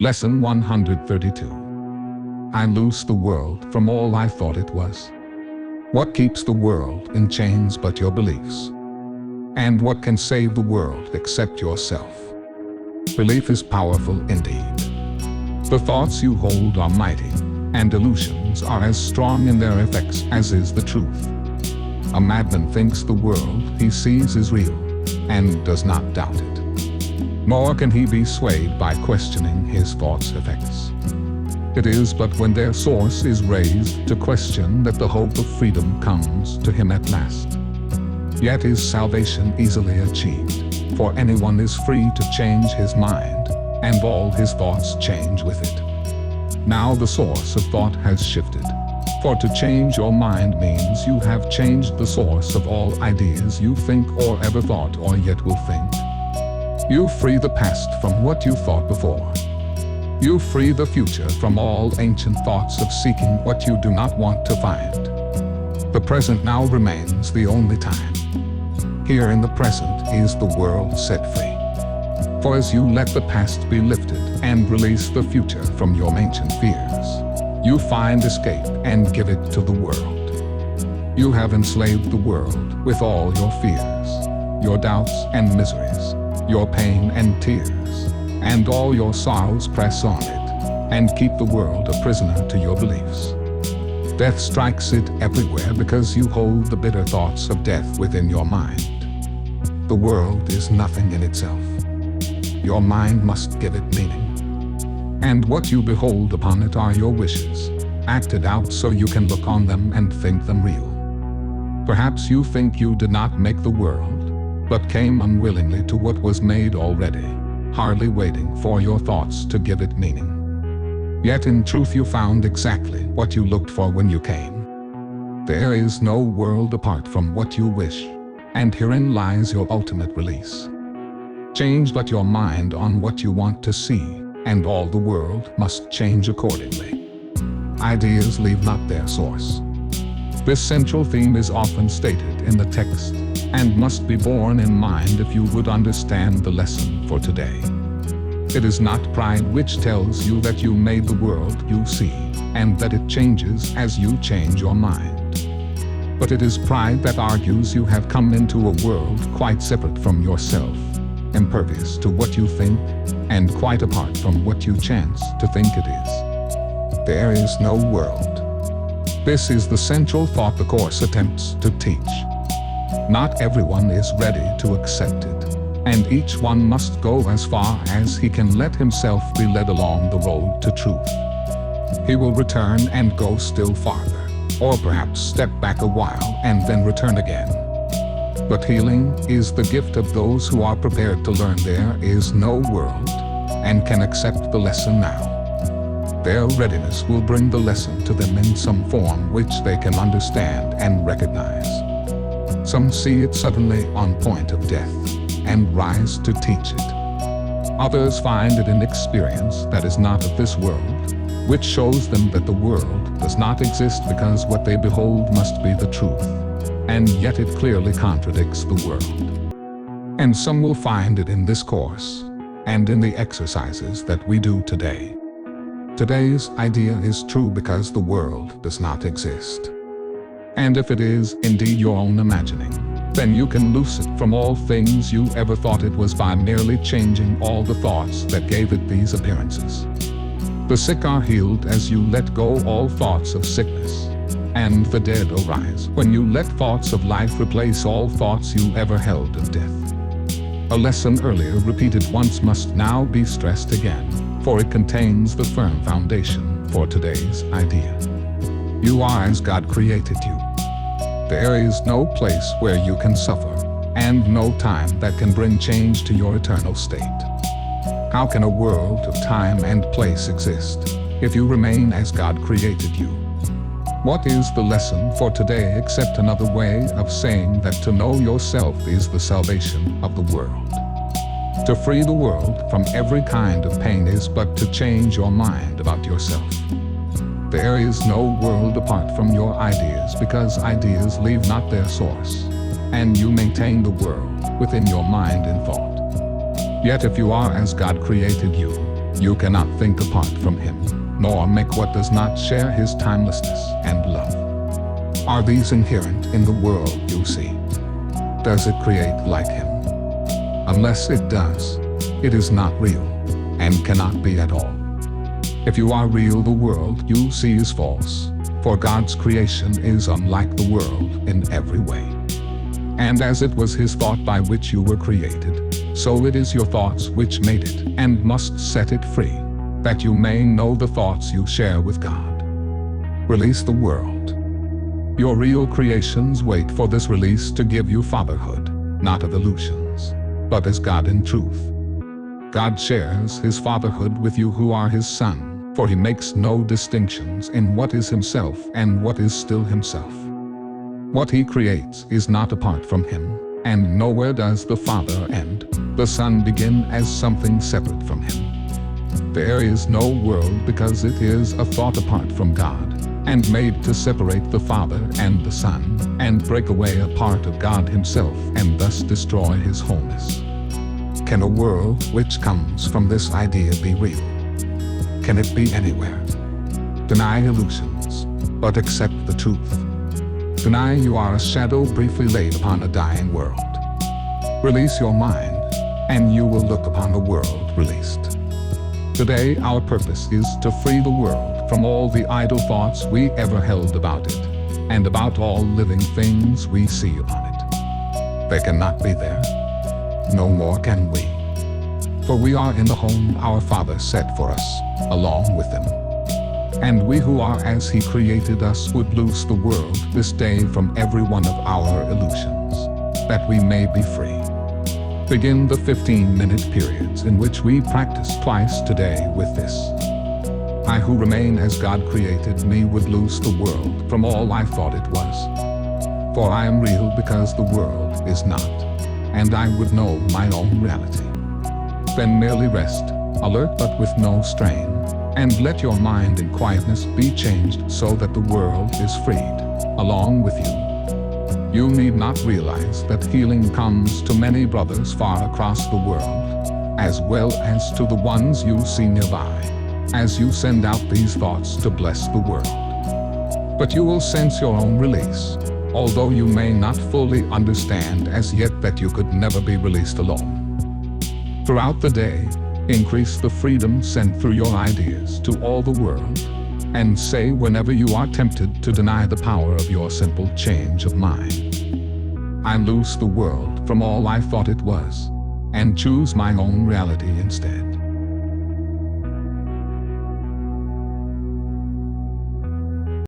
Lesson 132. I loose the world from all I thought it was. What keeps the world in chains but your beliefs? And what can save the world except yourself? Belief is powerful indeed. The thoughts you hold are mighty, and illusions are as strong in their effects as is the truth. A madman thinks the world he sees is real, and does not doubt it. Nor can he be swayed by questioning his thoughts' effects. It is but when their source is raised to question that the hope of freedom comes to him at last. Yet is salvation easily achieved, for anyone is free to change his mind, and all his thoughts change with it. Now the source of thought has shifted, for to change your mind means you have changed the source of all ideas you think or ever thought or yet will think. You free the past from what you thought before. You free the future from all ancient thoughts of seeking what you do not want to find. The present now remains the only time. Here in the present is the world set free. For as you let the past be lifted and release the future from your ancient fears, you find escape and give it to the world. You have enslaved the world with all your fears, your doubts and miseries, your pain and tears, and all your sorrows press on it, and keep the world a prisoner to your beliefs. Death strikes it everywhere because you hold the bitter thoughts of death within your mind. The world is nothing in itself. Your mind must give it meaning. And what you behold upon it are your wishes, acted out so you can look on them and think them real. Perhaps you think you did not make the world, but came unwillingly to what was made already, hardly waiting for your thoughts to give it meaning. Yet in truth you found exactly what you looked for when you came. There is no world apart from what you wish, and herein lies your ultimate release. Change but your mind on what you want to see, and all the world must change accordingly. Ideas leave not their source. This central theme is often stated in the text, and must be borne in mind if you would understand the lesson for today. It is not pride which tells you that you made the world you see, and that it changes as you change your mind. But it is pride that argues you have come into a world quite separate from yourself, impervious to what you think, and quite apart from what you chance to think it is. There is no world. This is the central thought the Course attempts to teach. Not everyone is ready to accept it, and each one must go as far as he can let himself be led along the road to truth. He will return and go still farther, or perhaps step back a while and then return again. But healing is the gift of those who are prepared to learn there is no world, and can accept the lesson now. Their readiness will bring the lesson to them in some form which they can understand and recognize. Some see it suddenly on point of death, and rise to teach it. Others find it in experience that is not of this world, which shows them that the world does not exist because what they behold must be the truth, and yet it clearly contradicts the world. And some will find it in this course, and in the exercises that we do today. Today's idea is true because the world does not exist. And if it is indeed your own imagining, then you can loose it from all things you ever thought it was by merely changing all the thoughts that gave it these appearances. The sick are healed as you let go all thoughts of sickness, and the dead arise when you let thoughts of life replace all thoughts you ever held of death. A lesson earlier repeated once must now be stressed again, for it contains the firm foundation for today's idea. You are as God created you. There is no place where you can suffer, and no time that can bring change to your eternal state. How can a world of time and place exist if you remain as God created you? What is the lesson for today except another way of saying that to know yourself is the salvation of the world? To free the world from every kind of pain is but to change your mind about yourself. There is no world apart from your ideas because ideas leave not their source, and you maintain the world within your mind and thought. Yet if you are as God created you, You cannot think apart from him, nor make what does not share his timelessness and love. Are these inherent in the world you see? Does it create like him? Unless it does, it is not real, and cannot be at all. If you are real, the world you see is false, for God's creation is unlike the world in every way. And as it was his thought by which you were created, so it is your thoughts which made it, and must set it free, that you may know the thoughts you share with God. Release the world. Your real creations wait for this release to give you fatherhood, not of illusions, but as God in truth. God shares his fatherhood with you who are his son, for he makes no distinctions in what is himself and what is still himself. What he creates is not apart from him, and nowhere does the Father end, the Son begin as something separate from him. There is no world because it is a thought apart from God, and made to separate the Father and the Son, and break away a part of God himself and thus destroy his wholeness. Can a world which comes from this idea be real? Can it be anywhere? Deny illusions, but accept the truth. Deny you are a shadow briefly laid upon a dying world. Release your mind, and you will look upon the world released. Today our purpose is to free the world from all the idle thoughts we ever held about it, and about all living things we see upon it. They cannot be there. No more can we. For we are in the home our Father set for us, along with him. And we who are as he created us would loose the world this day from every one of our illusions, that we may be free. Begin the 15-minute periods in which we practice twice today with this. I who remain as God created me would loose the world from all I thought it was. For I am real because the world is not, and I would know my own reality. Then merely rest, alert but with no strain, and let your mind in quietness be changed so that the world is freed, along with you. You need not realize that healing comes to many brothers far across the world, as well as to the ones you see nearby, as you send out these thoughts to bless the world. But you will sense your own release, although you may not fully understand as yet that you could never be released alone. Throughout the day, increase the freedom sent through your ideas to all the world, and say whenever you are tempted to deny the power of your simple change of mind, I loose the world from all I thought it was, and choose my own reality instead.